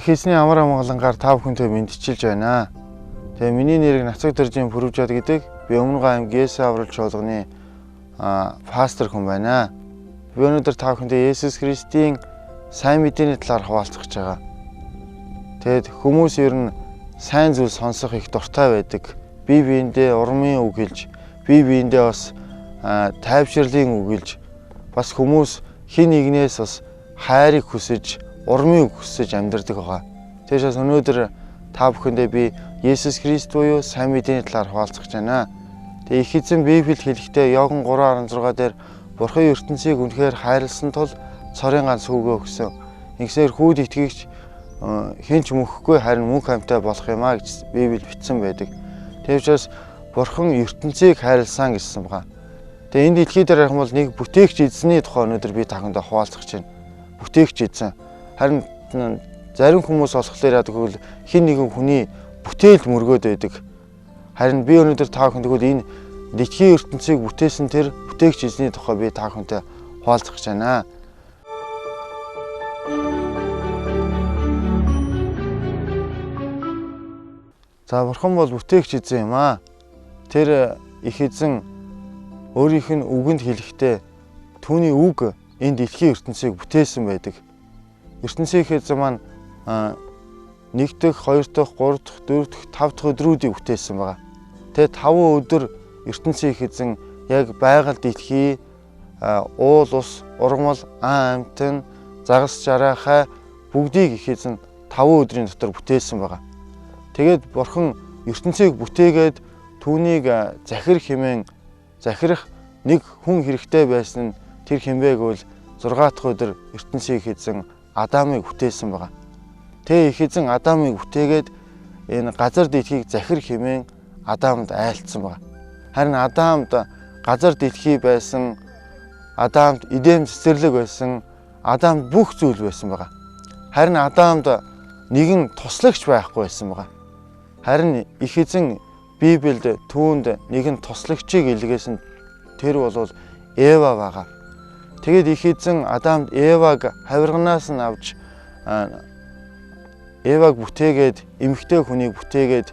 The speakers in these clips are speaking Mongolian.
Их эзний амар амгалангаар та бүхэнтэй мэдчилж байна. Тэгээ миний нэрийг Нацаг Дөржийн Пүрвжад гэдэг. Би Өмнөгөө аймгийн Есүс аврал чуулганы пастор хүн байна. Би өнөөдөр та бүхэнтэй Есүс Христийн сайн мэдээний талаар хуваалцах гэж байгаа. Тэгэд хүмүүс ер нь сайн зүйл сонсох их дуртай байдаг. Бие биендээ урмын үг хэлж, бие биендээ бас тайвширлын үг хэлж, бас хүмүүс хин нэгнээс бас хайрыг хүсэж, урмын үг хүсэж амьдардаг байгаа. Тэгээс өнөөдөр та бүхэндээ би Есүс Христ буюу сайн мэдээний талаар хуваалцах гэж байна. Тэгээ их эзэн Библиэд хэлэхдээ Иохан 3:16 дээр Бурхан ертөнцийг үнэхээр хайрлсан тул цорын ганц хүүгээ өгсөн. Ингэсээр хүүд итгэгч хэн ч мөхгүй харин мөнх амьтаа болох юм а гэж Библиэд бичсэн байдаг. Тэгээс Бурхан ертөнцийг хайрлсан гэсэн байна. Тэгээ энэ дэлхий дээр ярих бол нэг бүтээгч эзний тухай өнөөдөр би та бүхэндээ хуваалцах гэж байна. Бүтээгч эзэн. Харин зарим хүмүүс болохоор яадаг вэ? Хин нэгэн хүний бүтээл мөргөөд байдаг. Харин би өнөөдөр та бүхэнд энэ дэлхийн ертөнцийг бүтээсэн тэр бүтээгч эзний тухай би та бүхэнтэй хуваалцах гэж байна. За Бурхан бол бүтээгч эзэн юм аа. Тэр их эзэн өөрийнх нь үгэнд хэлэхдээ түүний үг энэ дэлхийн ертөнцийг бүтээсэн байдаг. ертөнцийн эзэн маань 1 дахь, 2 дахь, 3 дахь, 4 дахь, 5 дахь өдрүүдийг бүтээсэн байгаа. Тэгээ 5 өдөр ертөнцийн эзэн яг байгаль дэлхий, уул ус, ургамал, амтэн, загас жарахай бүгдийг их эзэн 5 өдрийн дотор бүтээсэн байгаа. Тэгээд Бурхан ертөнцийг бүтээгээд түүнийг захирах нэг хүн хэрэгтэй байсан нь тэр хэмбэг бол 6 дахь өдөр ертөнцийн эзэн Адамыг бүтээсэн байгаа. Тэгээ их эзэн Адамыг бүтээгээд энэ газар дэлхийг захирах хэмээн Адамд айлцсан байгаа. Харин Адамд газар дэлхий байсан, Адамд эдем цэцэрлэг байсан, Адамд бүх зүйл байсан байгаа. Харин Адамд нэгэн туслагч байхгүй байсан байгаа. Харин их эзэн Библиэд түүнд нэгэн туслагчийг илгээсэн, тэр бол Ева байгаа. Тэгээд их эзэн Адамд Еваг хавирганаас нь авч Еваг бүтээгээд, эмэгтэй хүнийг бүтээгээд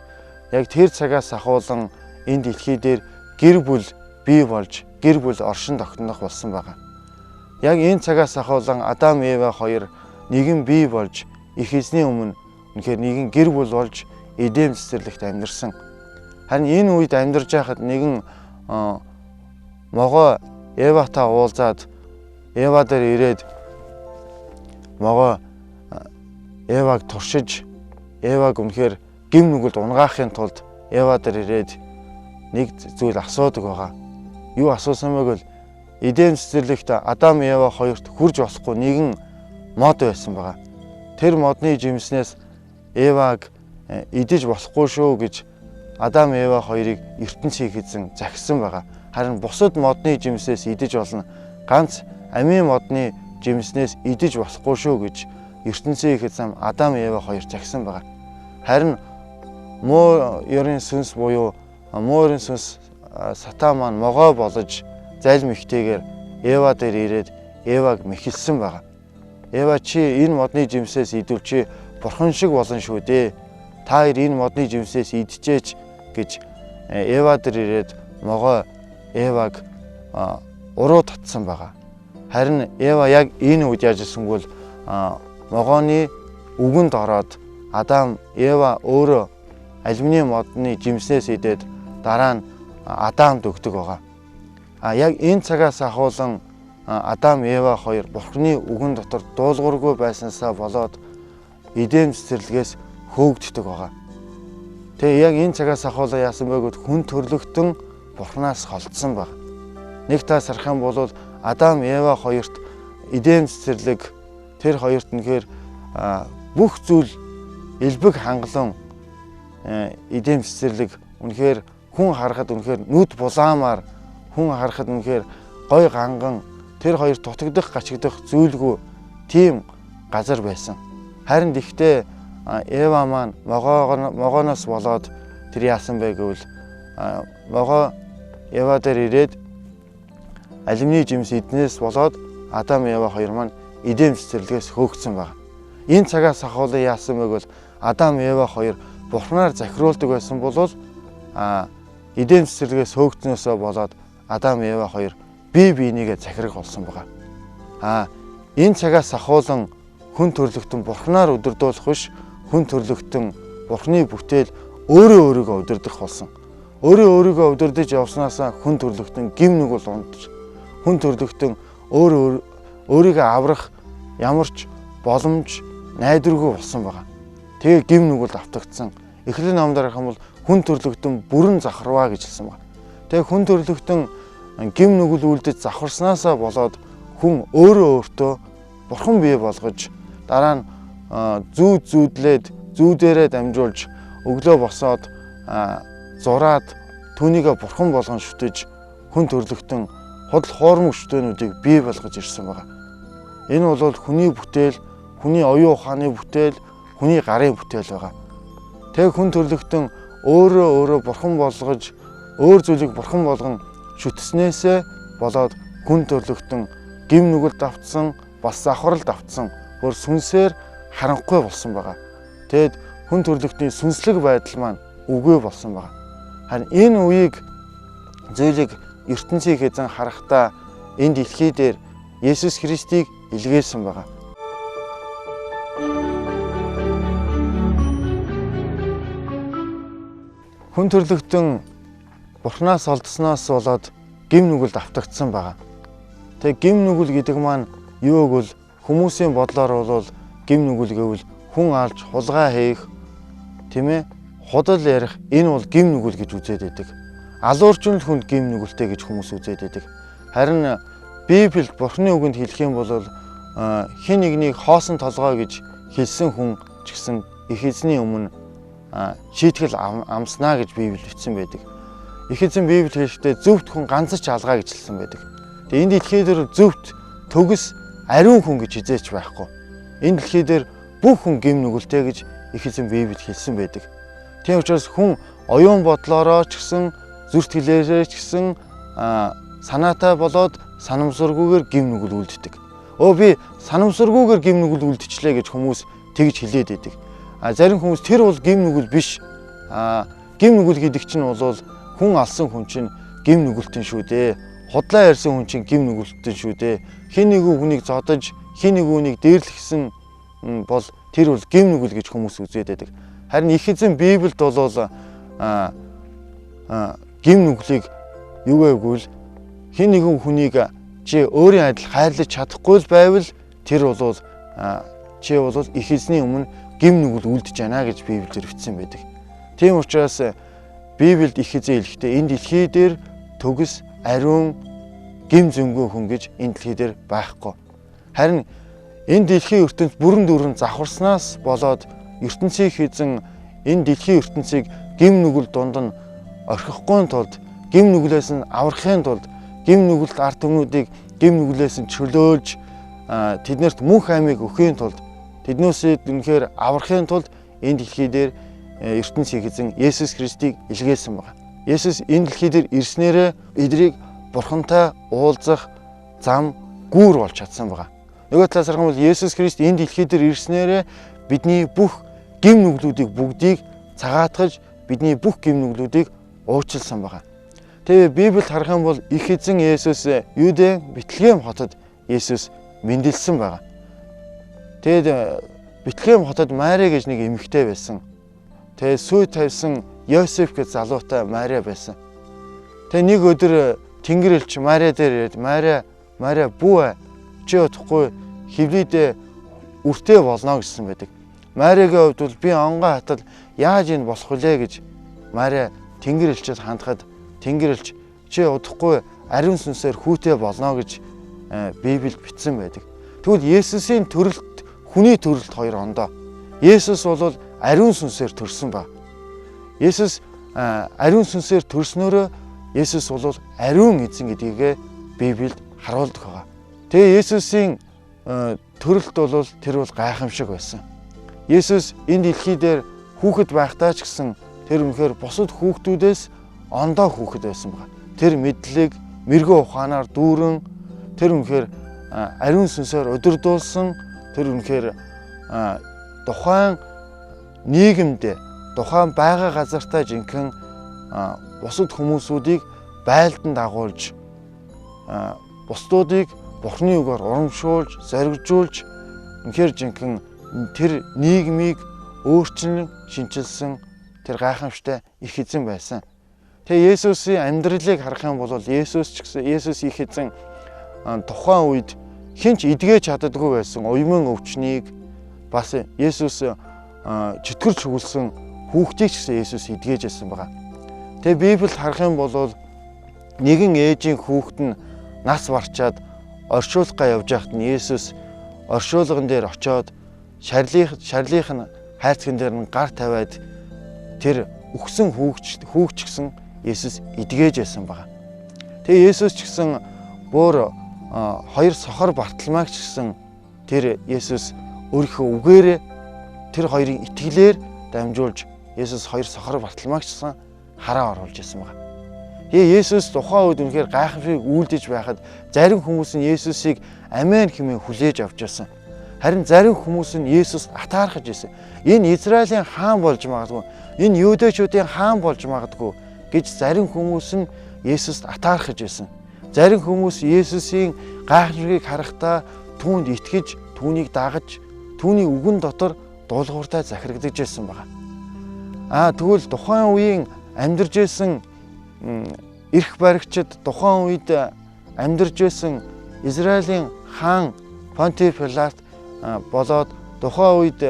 яг тэр цагаас ахуулан энэ дэлхий дээр гэр бүл бий болж, гэр бүл оршин тогтнох болсон байгаа. Яг энэ цагаас ахуулан Адам Ева хоёр нэгэн бий болж, их эзний өмнө үнэхээр нэгэн гэр бүл болж эдем цэцэрлэгт амьдарсан. Харин энэ үед амьдарч байхад нэгэн могоо Еватай уулзаад Ева дээр ирээд могоо Еваг туршиж, Еваг үнэхээр гим нүгэлд унгаахын тулд Ева дээр ирээд нэг зүйл асуудаг байгаа. Юу асуусан бэ гэвэл эдем цэцэрлэгт Адам Ева хоёрт хүрж болохгүй нэгэн мод байсан байгаа. Тэр модны жимснээс Еваг идэж болохгүй шүү гэж Адам Ева хоёрыг ертөнцийн эзэн захисан байгаа. Харин бусад модны жимснээс идэж болно. Ганц амийн модны жимснээс идэж болохгүй шүү гэж ертөнцийн эзэн Адам Ева хоёр захисан байгаа. Харин муу ёрын сүнс буюу муу ёрын сүнс сатан маань могоо болж залим ихтэйгээр Ева дээр ирээд Еваг мэхэлсэн байгаа. Ева чи энэ модны жимсээс идвэл чи бурхан шиг болно шүү дээ. Та хоёр энэ модны жимсээс идчихээч гэж Ева дээр ирээд могоо Еваг уруу татсан байгаа. Харин Ева яг энэ үед яаж ирсэн бол могооны үгэнд ороод Адам Ева өөрөө алюминий модны жимснээс идээд дараа нь Адамд өгдөг байгаа. Яг энэ цагаас ахуулан Адам Ева хоёр Бурханы үгэн дотор дуулуургүй байснаасаа болоод эдем цэцэрлэгээс хөөгддөг байгаа. Тэгээ яг энэ цагаас ахуулан яасан бэ гэвэл хүн төрлөختөн Бурханаас холдсон баг. Нэг та сарах юм бол Адам Ева хоёрт эдем цэцэрлэг тэр хоёрт нэхэр бүх зүйл элбэг хангалуун эдем цэцэрлэг үнэхээр хүн харахад үнэхээр нүд булаамаар хүн харахад үнэхээр гой ганган тэр хоёр дутагдах, гачигдах зүйлгүй тийм газар байсан. Харин тэгтээ Ева маань могооноос болоод тэр яасан бэ гэвэл могоо Ева дээр ирээд алимны жимс эднээс болоод Адам Ева хоёр маань Эдем цэцэрлэгээс хөөгдсөн байна. Энэ цагаас ахуулан яасан бэ гэвэл Адам Ева хоёр Бурхнаар захируулдаг байсан бол Эдем цэцэрлэгээс хөөгдснөөсөө болоод Адам Ева хоёр бие биенийгээ захирах болсон байна. Энэ цагаас ахуулан хүн төрлөختөн Бурхнаар өдөрдүүлэх биш, хүн төрлөختөн Бурхны бүтээл өөрийгөө өдөрдөх болсон. Өөрийгөө өдөрдөж явснаас хүн төрлөختөн гим нүгэл ундаж, хүн төрлөختөн өөрийгөө аврах ямар ч боломж найдваргүй болсон байгаа. Тэгээ гим нүгэл автагдсан. Эхлэл номдор харах юм бол хүн төрлөختөн бүрэн завхарваа гэж хэлсэн байна. Тэгээ хүн төрлөختөн гим нүгэл үлдэж завхарснаасаа болоод хүн өөртөө бурхан бий болгож дараа нь зүүдээрээ дамжуулж өглөө босоод зураад түүнийгээ бурхан болгон шүтэж хүн төрлөختөн худал хоормог шүтээнүүдийг бий болгож ирсэн байгаа. Энэ бол хүний бүтээл, хүний оюун ухааны бүтээл, хүний гарын бүтээл байгаа. Тэг хүн төрлөختөн өөрөө бурхан болгож, өөр зүйлийг бурхан болгон шүтснээсээ болоод хүн төрлөختөн гим нүгэлд автсан, бас завхралд автсан, бүр сүнсээр харанхуй болсон байгаа. Тэгэд хүн төрлөختний сүнслэг байдал маань үгүй болсон байгаа. Харин энэ зүйлийг ертөнцийг эзэн харахтаа энэ дэлхий дээр Есүс Христийг илгээсэн байгаа. Хүн төрлөختөн Бурханаас олдсноос болоод гим нүгэлд автагдсан байгаа. Тэгээ гим нүгэл гэдэг маань юу гэвэл хүмүүсийн бодлоор бол гим нүгэл гэвэл хүн алж хулгай хийх, тийм ээ, худал ярих, энэ бол гим нүгэл гэж үзээд байдаг. Алуурчин хүнд гим нүгэлтэй гэж хүмүүс үзээд байдаг. Харин Библиэд Бурхны үгэнд хэлэх юм бол хин нэгнийг хоосон толгой гэж хэлсэн хүн ч гэсэн их эзний өмнө шийтгэл амснаа гэж Библиэд бичсэн байдаг. Их эзэн Библиэд хэлэхдээ зөвхт хүн ганц ч алгаа гэж хэлсэн байдаг. Тэгээ энэ дэлхий дээр зөвхт төгс ариун хүн гэж хизээч байхгүй. Энэ дэлхий дээр бүх хүн гим нүгэлтэй гэж их эзэн Библиэд хэлсэн байдаг. Тийм учраас хүн оюун бодлороо ч гэсэн, зүртгэлээрээ ч гэсэн санаатай болоод санамсаргүйгээр гим нүгэл үлддэг. Би санамсаргүйгээр гим нүгэл үлдчихлээ гэж хүмүүс тэгж хэлээд байдаг. Зарим хүмүүс тэр бол гим нүгэл биш. Гим нүгэл гэдэг чинь бол хүн алсан хүн чинь гим нүгэлтэн шүү дээ. Худлаа ярьсан хүн чинь гим нүгэлтэн шүү дээ. Хин нэг хүнийг зодож, хин нэг хүнийг дээрлэхсэн бол тэр бол гим нүгэл гэж хүмүүс үзээд байдаг. Харин их эзэн Библиэд бол гим нүглийг юу гэвэл хин нэгэн хүнийг чи өөрийн адил хайрлаж чадахгүй байвал тэр бол чи бол их эзний өмнө гим нүгэл үлдэж байна гэж Библиэр бичсэн байдаг. Тийм учраас Библиэд их эзэн хэлэхдээ энэ дэлхий дээр төгс ариун гим зөнгөө хүн гэж энэ дэлхий дээр байхгүй. Харин энэ дэлхийн ертөнц бүрэн дүүрэн завхарснаас болоод ертөнцийн эзэн энэ дэлхийн ертөнцийг гим нүгэл дунд нь орхихгүй тулд, гим нүглээс нь аврахын тулд, гим нүгэлт ард түмнүүдийг гим нүглээс нь чөлөөлж тэднэрт мөнх аймыг өгөхийн тулд, тэднөөсөө үнэхээр аврахын тулд энэ дэлхий дээр ертөнцийн эзэн Есүс Христийг илгээсэн байна. Есүс энэ дэлхий дээр ирснээрээ эдрийг Бурхантай уулзах зам гүүр болж чадсан байна. Нөгөө талаас харах юм бол Есүс Христ энэ дэлхий дээр ирснээрээ бидний бүх гим нүглүүдийг бүгдийг цагаатгаж, бидний бүх гим нүглүүдийг уучлсан байна. Тэгээ Библиэд харах юм бол их эзэн Есүс Юудэ Бэтлехэм хотод Есүс мэндэлсэн байна. Тэгээд Бэтлехэм хотод Мари гэж нэг эмэгтэй байсан. Тэгээ сүй тавьсан Йосеф гэж залуутай Мари байсан. Тэгээ нэг өдөр Тэнгэр элч Мари дээр ирээд Мари бүү чи удахгүй хевлийдээ үртэй болно гэсэн байдаг. Маригийн хувьд бол би онгоо хатал яаж энэ болох вүлээ гэж Мари Тэнгэр элчэд хандхад Тэнгэр элч чи удахгүй ариун сүнсээр хүүтэй болно гэж Библиэд бичсэн байдаг. Тэгвэл Есүсийн төрөлт хүний төрөлт хоёр ондоо. Есүс бол ариун сүнсээр төрсөн ба. Есүс ариун сүнсээр төрснөөрөө Есүс бол ариун эзэн гэдгийг Библиэд харуулдаг байгаа. Тэгээ Есүсийн төрөлт бол тэр бол гайхамшиг байсан. Есүс энэ дэлхий дээр хүүхэд байхдаа ч гэсэн тэр үнэхээр бусад хүүхдүүдээс ондоо хүүхэд байсан байна. Тэр мэдлэг, мэрэгэн ухаанаар дүүрэн, тэр үнэхээр ариун сүнсээр удирдуулсан, тэр үнэхээр тухайн нийгэмд, тухайн байгаа газартаа жинхэнэ бусад хүмүүсүүдийг байлдан дагуулж, бусдуудыг Бурхны үгээр урамшуулж, зоригжуулж, үнэхээр жинхэнэ тэр нийгмийг өөрчлөн шинчилсэн тэр гайхамшигтай их эзэн байсан. Тэгээ Есүсийн амьдралыг харах юм бол Есүс их эзэн тухайн үед хинч эдгэж чаддаггүй байсан уйман өвчнийг бас Есүс чөтгөрч өгүүлсэн хүүхдийг ч гэсэн Есүс эдгэж байсан байгаа. Тэгээ Библиэд харах юм бол нэгэн ээжийн хүүхэд нь нас барчаад оршуулгаа явж байхад нь Есүс оршуулган дээр очиод шарлийнх нь хайрцаган дээр нь гар тавиад тэр үхсэн хүүгч гэсэн Есүс эдгэж байсан байгаа. Тэгээ Есүс ч гэсэн бүр хоёр сохор Бартоломайг ч гэсэн тэр Есүс өөрийнхөө үгээрээ тэр хоёрын итгэлээр дамжуулж Есүс хоёр сохор Бартоломайг ч гэсэн хараа оруулж байсан байгаа. Есүс тухайн үед үнэхээр гайхамшиг үйлдэж байхад зарим хүмүүс нь Есүсийг амен хэмээн хүлээж авч байсан. Харин зарим хүмүүс нь Есүс атаархаж байсан. Энэ Израилийн хаан болж магадгүй, энэ Юудэчүүдийн хаан болж магадгүй гэж зарим хүмүүс нь Есүст атаархаж байсан. Зарим хүмүүс Есүсийн гайхамшигыг харахтаа түүнд итгэж, түүнийг дагаж, түүний үгэн дотор дуулууртай захирагдаж байсан байна. Тэгвэл тухайн үеийн амьдарч байсан эрх баригчид, тухайн үед амьдарч байсан Израилийн хаан Понти Пилат болоод тухайн үед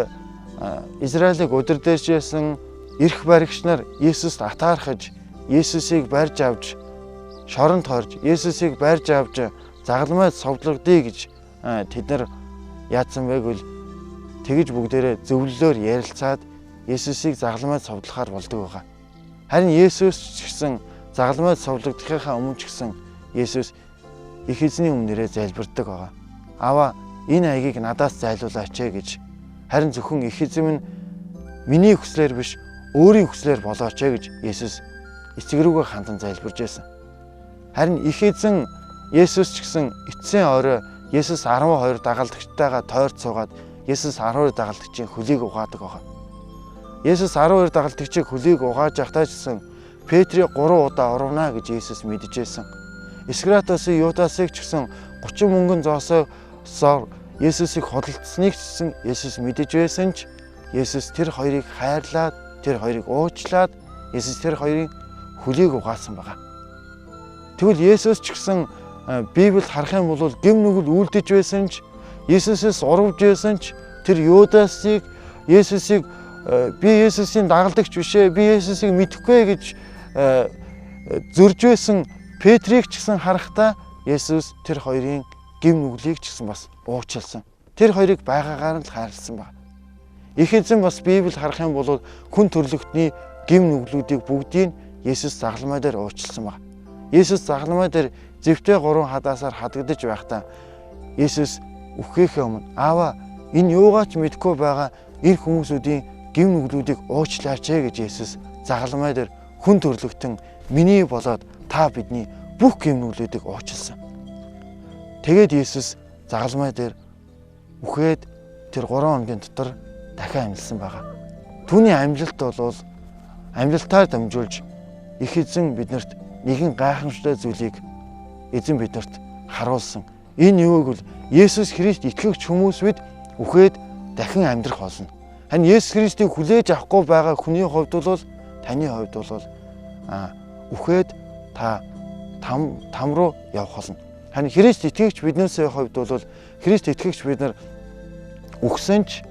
Израилийг удирдах байсан эрх баригч нар Есүст атаархаж, Есүсийг барьж авч, шоронд хорж, Есүсийг барьж авч загалмайд совдлогдъё гэж тэд нар яатсан байг бол тэгж бүгдээрээ зөвлөлөөр ярилцаад Есүсийг загалмайд совдлохоор болдог байгаа. Харин Есүс ч гэсэн загалмайд совлогдохынхаа өмнө ч гэсэн Есүс их эзний өмнөрөө залбирдаг байгаа. Аваа, энэ аягийг надаас зайлуулаач гэж. Харин зөвхөн их эзэм нь миний хүслээр биш, өөрийн хүслээр болооч гэж Есүс эцэг рүүгээ хандан залбирж байсан. Харин их эзэн Есүс ч гэсэн эцсийн орой Есүс 12 дагалдагчтайгаа тойрч суугаад Есүс 12 дагалдагчийн хөлийг угаадаг байгаа. Есүс 12 дагалдагчийн хөлийг угааж явахдаа ч гэсэн Петрийг 3 удаа урвна гэж Есүс мэдчихсэн. Искариотосын Юдасыг ч гэсэн 30 мөнгөн зоосоор Есүсийг худалдсныг ч гэсэн Есүс мэдэж байсан ч Есүс тэр хоёрыг хайрлаад, тэр хоёрыг уучлаад Есүс тэр хоёрын хөлийг угаасан байгаа. Тэгвэл Есүс ч гэсэн Библиэд харах юм бол гэм нүгэл үлдэж байсан ч, Есүсээс урвж байсан ч, тэр Юдасыг Есүсийг би Есүсийн дагалдагч бишээ, би Есүсийг мэдэхгүй гэж зөрж байсан Петрийг ч гэсэн харахтаа Есүс тэр хоёрын гэм нүглийг ч гэсэн бас уучлсан. Тэр хоёрыг байгаагаар нь л хайрлсан байна. Их эзэн бас Библиэд харах юм бол хүн төрлөختний гэм нүглүүдийг бүгдийг Есүс загалмай дээр уучлсан байна. Есүс загалмай дээр зэвтэй 3 хадаасаар хадагдаж байхдаа Есүс үххээхээ өмнө Аава, энэ юугаач мэдэхгүй байгаа энэ хүмүүсүүдийн гэм нүглүүдийг уучлаач гэж Есүс загалмай дээр хүн төрлөختөн миний болоод та бидний бүх гэм нүглүүдийг уучлсан. Тэгээд Есүс загалмай дээр үхээд тэр 3 хоногийн дотор дахин амьдсан байгаа. Түүний амьлалт бол амьлалтаар дамжуулж их эзэн биднэрт нэгэн гайхамшигтай зүйлийг эзэн биднэрт харуулсан. Энэ юу гэвэл Есүс Христ итгэгч хүмүүс бид үхээд дахин амьдрах болно. Харин Есүс Христийг хүлээж авахгүй байгаа хүний хувьд бол таны хувьд бол үхээд та там руу явах болно. Харин Христ итгэгч биднээс хувьд бол Христ итгэгч бид нар үхсэн ч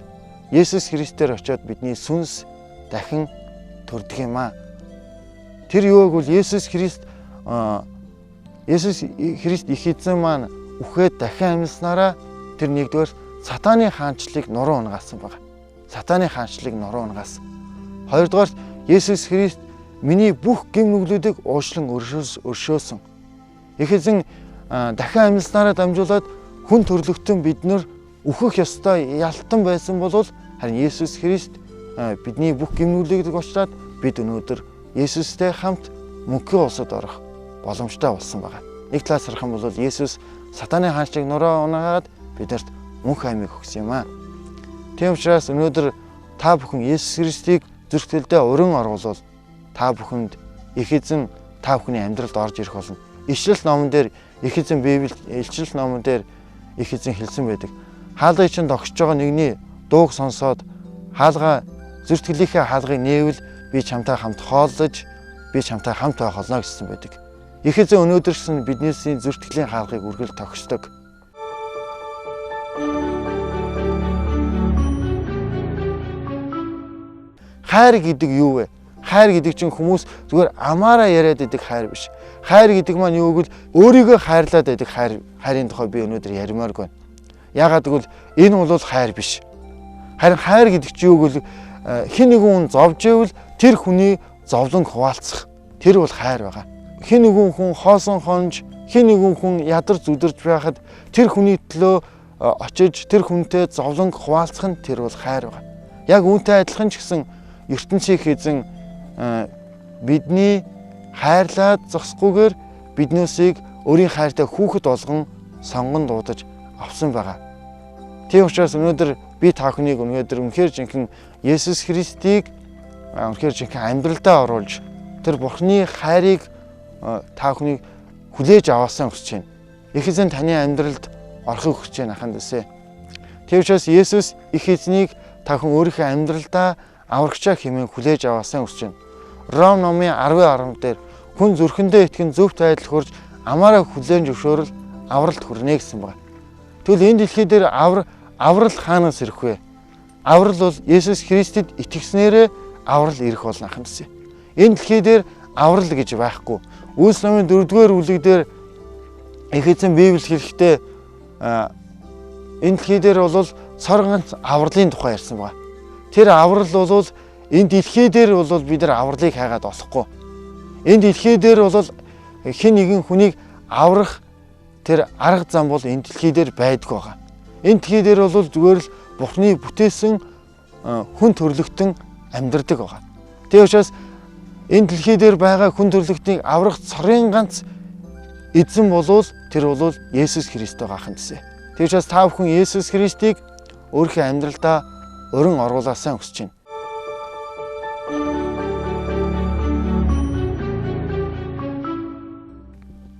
Есүс Христээр очиод бидний сүнс дахин төрдөг юм аа. Тэр юу гэвэл Есүс Христ их эзэн маань үхээд дахин амьснараа тэр нэгдүгээр сатааны хаанчлалыг нуруу унгаасан байна. Сатааны хаанчлалыг нуруу унгаасан. Хоёрдугаар Есүс Христ миний бүх гэм нүглүүдийг уучлан өршөөсөн. Их эзэн дахин амьдлснараа дамжуулаад хүн төрлөختөн бид нар үхэх ёстой ялтан байсан бол харин Есүс Христ бидний бүх гэмнүүлэгдэг учраас бид өнөөдөр Есүстэй хамт мөнхийн улсад орох боломжтой болсон байгаа. Нэг талаас харах юм бол Есүс сатаны хаанчийг нуруу унаагаад бидэрт мөнх аймыг өгсөн юм аа. Тийм учраас өнөөдөр та бүхэн Есүс Христийг зүрхтгэлдээ уран оруулвал та бүхэнд их эзэн та бүхний амьдралд орж ирэх болно. Ишлэл номон дээр их эзэн Библи илчил номон дээр их эзэн хэлсэн байдаг. Хаалгыг чинь тогтсож байгаа нэгний дууг сонсоод хаалга зүрхтгэлийнхээ хаалгыг нээвэл би чамтай хамт хооллож би чамтай хамт байх болно гэсэн байдаг. Их эзэн өнөөдөрсөн биднээс зүрхтгэлийн хаалгыг үргэлж тогтсдог. Хайр гэдэг юу вэ? Хайр гэдэг чинь хүмүүс зүгээр амаараа яриад байдаг хайр биш. Хайр гэдэг маань юу гэвэл өөрийгөө хайрлаад байдаг хайрын тухай би өнөөдөр ярмааргүй байна. Яагаад гэвэл энэ бол хайр биш. Харин хайр гэдэг чинь юу гэвэл хэн нэгэн хүн зовж ивэл тэр хүний зовлон хуваалцах. Тэр бол хайр байгаа. Хэн нэгэн хүн хоосон хонж, хэн нэгэн хүн ядарч зүдэрч байхад тэр хүний төлөө очиж тэр хүнтэй зовлон хуваалцах нь тэр бол хайр байгаа. Яг үүнтэй адилхан ч гэсэн ертөнцийн эзэн бидний хайрлаад зогсохгүйгээр биднээсийг өөрийн хайртай хүүхэд болгон сонгон дуудаж авсан байгаа. Тийм учраас өнөөдөр би та бүхнийг үнэхээр жинхэнэ Есүс Христийг үнэхээр жинхэнэ амьдралдаа оруулж тэр Бурхны хайрыг та бүхнийг хүлээж аваасаа хүсэж байна. Их эзэн таны амьдралд орохыг хүсэж байна аханд үсэ. Тийм учраас Есүс их эзнийг та бүхэн өөрийнхөө амьдралдаа аврагчаа хэмээн хүлээж аваасаа хүсэж байна. Ром номын 10:10 дээр хүн зүрхэндээ итгэн зөвхт байдал хурж амаараа хүлээн зөвшөөрөл авралт хүрнэ гэсэн байна. Тэгвэл энэ дэлхий дээр аврал хаанаас ирэх вэ? Аврал бол Есүс Христэд итгэснээрээ аврал ирэх болно ахын гэсэн. Энэ дэлхий дээр аврал гэж байхгүй. Үйлс номын 4-р бүлэг дээр их эзэн Библи хэлэхдээ энэ дэлхий дээр бол цор ганц авралын тухай ярьсан байна. Тэр аврал бол энэ дэлхий дээр бол бид нар авралыг хайгаад олохгүй. Энэ дэлхий дээр бол хэн нэгэн хүнийг аврах тэр арга зам бол энэ дэлхий дээр байдгүй байгаа. Энэ дэлхий дээр бол зүгээр л Бурхны бүтээсэн хүн төрлөختөн амьдардаг байгаа. Тийм учраас энэ дэлхий дээр байгаа хүн төрлөختнийг аврах цорын ганц эзэн болвол тэр бол Есүс Христ байгаа ахын гэсэн. Тийм учраас та бүхэн Есүс Христийг өөрийнхөө амьдралдаа уран оруулаасаа хүсэж байна.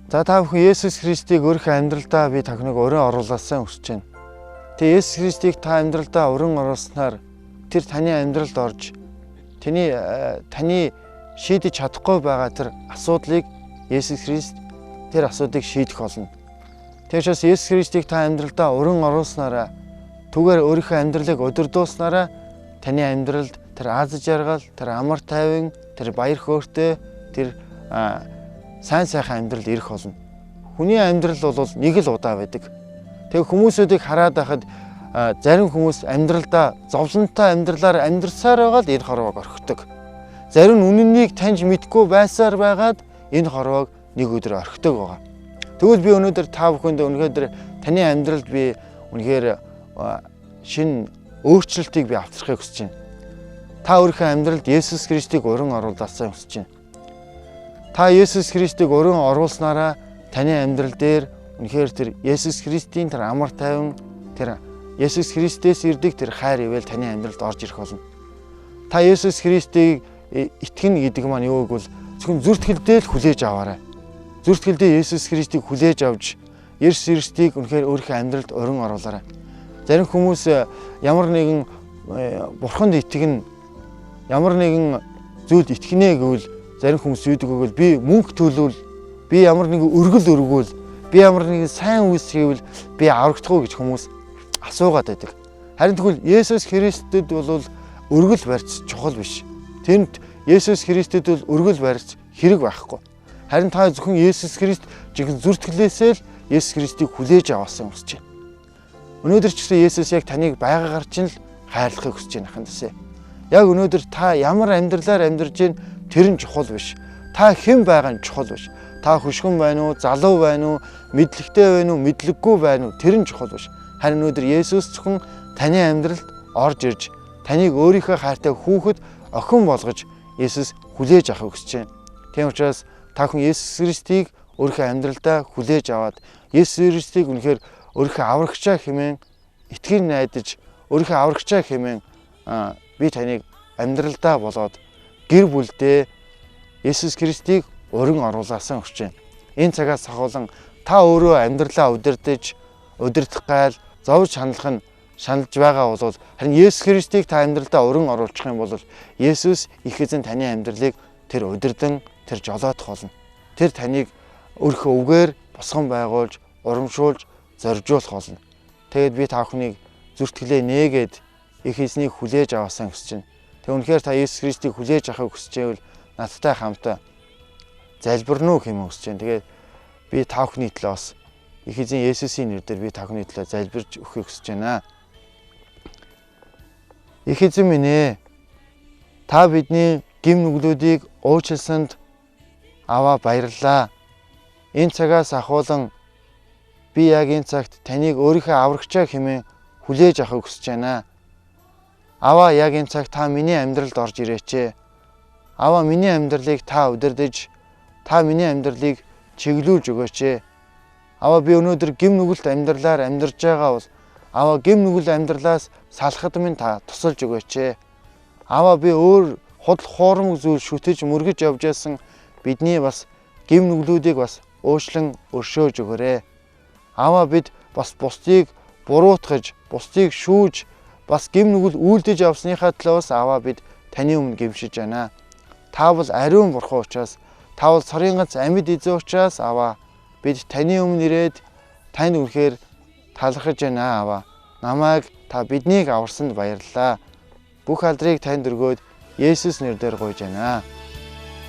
За та бүхэн Есүс Христийг өөрийнхөө амьдралдаа би та бүхнийг уран оруулаасаа хүсэж байна. Тэгээ Есүс Христийг та амьдралдаа уран оруулснаар тэр таны амьдралд орж таны шийдэж чадахгүй байгаа тэр асуудлыг Есүс Христ тэр асуудыг шийдэх болно. Тэр учраас Есүс Христийг та амьдралдаа уран оруулснараа түгээр өөрийнхөө амьдралыг удирдуулснараа таны амьдралд тэр аз жаргал, тэр амар тайван, тэр баяр хөөртэй, тэр сайн сайхан амьдрал ирэх болно. Хүний амьдрал бол нэг л удаа байдаг. Тэг хүмүүсүүдийг хараад байхад зарим хүмүүс амьдралдаа зовлонтой амьдралаар амьдарсаар байгаа л энэ хорвоог орхидог. Зарим нь үнэнийг таньж мэдгүй байсаар байгаад энэ хорвоог нэг өдөр орхидог байгаа. Тэгвэл би өнөөдөр та бүхэнд үнэхээр таны амьдралд би үнэхээр шинэ өөрчлөлтийг би авчрахыг хүсэж байна. Та өөрийнхөө амьдралд Есүс Христийг уран оруулаасаа хүсэж байна. Та Есүс Христийг уран оруулснараа таны амьдрал дээр үнэхээр тэр Есүс Христийн тэр амар тайван, тэр Есүс Христээс ирдэг тэр хайр ивэл таны амьдралд орж ирэх болно. Та Есүс Христийг итгэнэ гэдэг маань юу гэвэл зөвхөн зүртгэлдээ л хүлээж аваарай. Зүртгэлдээ Есүс Христийг хүлээж авч Есүс Христийг үнэхээр өөрийнхөө амьдралд уран оруулаарай. Зарим хүмүүс ямар нэгэн бурханд итгэн, ямар нэгэн зүйлд итгэнэ гэвэл зарим хүмүүс юудаг гэвэл би мөнгө төлөвл, би ямар нэгэн өргөл өргөөл, би ямар нэгэн сайн үйлс хийвэл би аврагдах уу гэж хүмүүс асуугаад байдаг. Харин тэгвэл Есүс Христэд бол өргөл барьц чухал биш. Тэнд Есүс Христэд бол өргөл барьц хэрэг байхгүй. Харин та зөвхөн Есүс Христ жинхэнэ зүртгэлээсээ л Есүс Христийг хүлээж аваасаа хүсэж байна. Өнөөдөр ч гэсэн Есүс яг таныг байгаагаар чинь л хайрлахыг хүсэж байна хандсаа. Яг өнөөдөр та ямар амьдралаар амьдарж байна тэр нь чухал биш. Та хэн байгаа нь чухал биш. Та хөшгөн байна уу, залуу байна уу, мэдлэгтэй байна уу, мэдлэггүй байна уу? Тэр нь чухал биш. Харин өнөөдөр Есүс зөвхөн таны амьдралд орж ирж, таныг өөрийнхөө хайртай хүүхэд охин болгож Есүс хүлээж авахыг хүсэж байна. Тийм учраас та хүн Есүс Христийг өөрийнхөө амьдралдаа хүлээж аваад Есүс Христийг үнэхээр өөрийнхөө аврагчаа хэмээн итгэн найдаж, өөрийнхөө аврагчаа хэмээн би таныг амьдралдаа болоод гэр бүлдээ Есүс Христийг өргөн оруулаасаа хүсэж байна. Энэ цагаас ахуулан та өөрөө амьдралаа удирдах гайл зовж шаналж байгаа бол харин Есүс Христийг та амьдралдаа өргөн оруулах юм бол Есүс их эзэн таны амьдралыг тэр удирдан, тэр жолоодох болно. Тэр таныг өөрийнхөө үгээр босгон байгуулж, урамшуулж, зоржуулах болно. Тэгэд би та бүхнийг зүртгэлээ нээгээд их эзнийг хүлээж аваасаа хүсэж байна. Тэг үнэхээр та Есүс Христийг хүлээж авахыг хүсчихвэл надтай хамтаа залбирна уу хэмээн хүсэж байна. Тэгээд би та бүхний төлөө бас их эзэн Есүсийн нэрээр би та бүхний төлөө залбирч өгөхийг хүсэж байна. Их эзэн минь ээ, та бидний гим нүглүүдийг уучлсанд аваа баярлалаа. Энэ цагаас ахуулан би яг энэ цагт таныг өөрийнхөө аврагчаа хэмээн хүлээж авахыг хүсэж байна. Аваа яг энэ цагт та миний амьдралд орж ирээч. Аваа миний амьдралыг та удирдах, та миний амьдралыг чиглүүлж өгөөч. Аваа би өнөөдөр гим нүгэлт амьдралаар амьдарч байгаа бол аваа гим нүгэл амьдралаас салахад минь та тусалж өгөөч. Аваа би өөр худал хуурмаг зүйл шүтэж мөргөж явж байсан бидний бас гим нүглүүдийг бас уучлан өршөөж өгөөрэй. Аваа бид бас бусдыг буруутгаж, бусдыг шүүж, бас гим нүгэл үйлдэж явсныхаа төлөөс аваа бид таны өмнө гимшиж байна. Та бол ариун бурхан учраас, та бол цорын ганц амьд эзэн учраас аваа бид таны өмнө ирээд танд үнэхээр талархаж байна аваа. Намайг та биднийг аварсанд баярлалаа. Бүх алдрыг танд өргөөд Есүс нэрээр гуйж байна.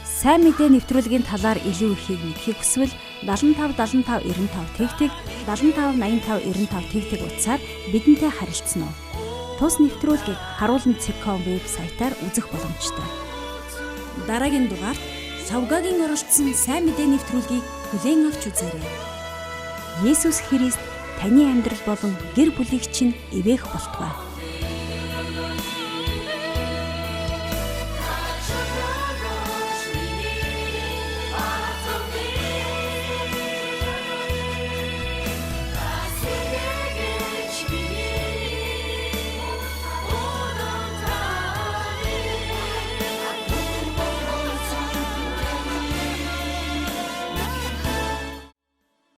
Сайн мэдээ нэвтрүүлгийн талаар илүү ихийг мэдхийг хүсвэл 75 75 95 тэгтэг 75 85 95 тэгтэг утсаар бидэнтэй харилцсан уу. Тус нэвтрүүлгийг haруулan.com вебсайтаар үзэх боломжтой. Дараагийн дугаард Савгагийн оролцсон сайн мэдээ нэвтрүүлгийг хүлээн авч үзээрэй. Есүс Христ таны амьдрал болон гэр бүлийг чинь эвээх болтугай.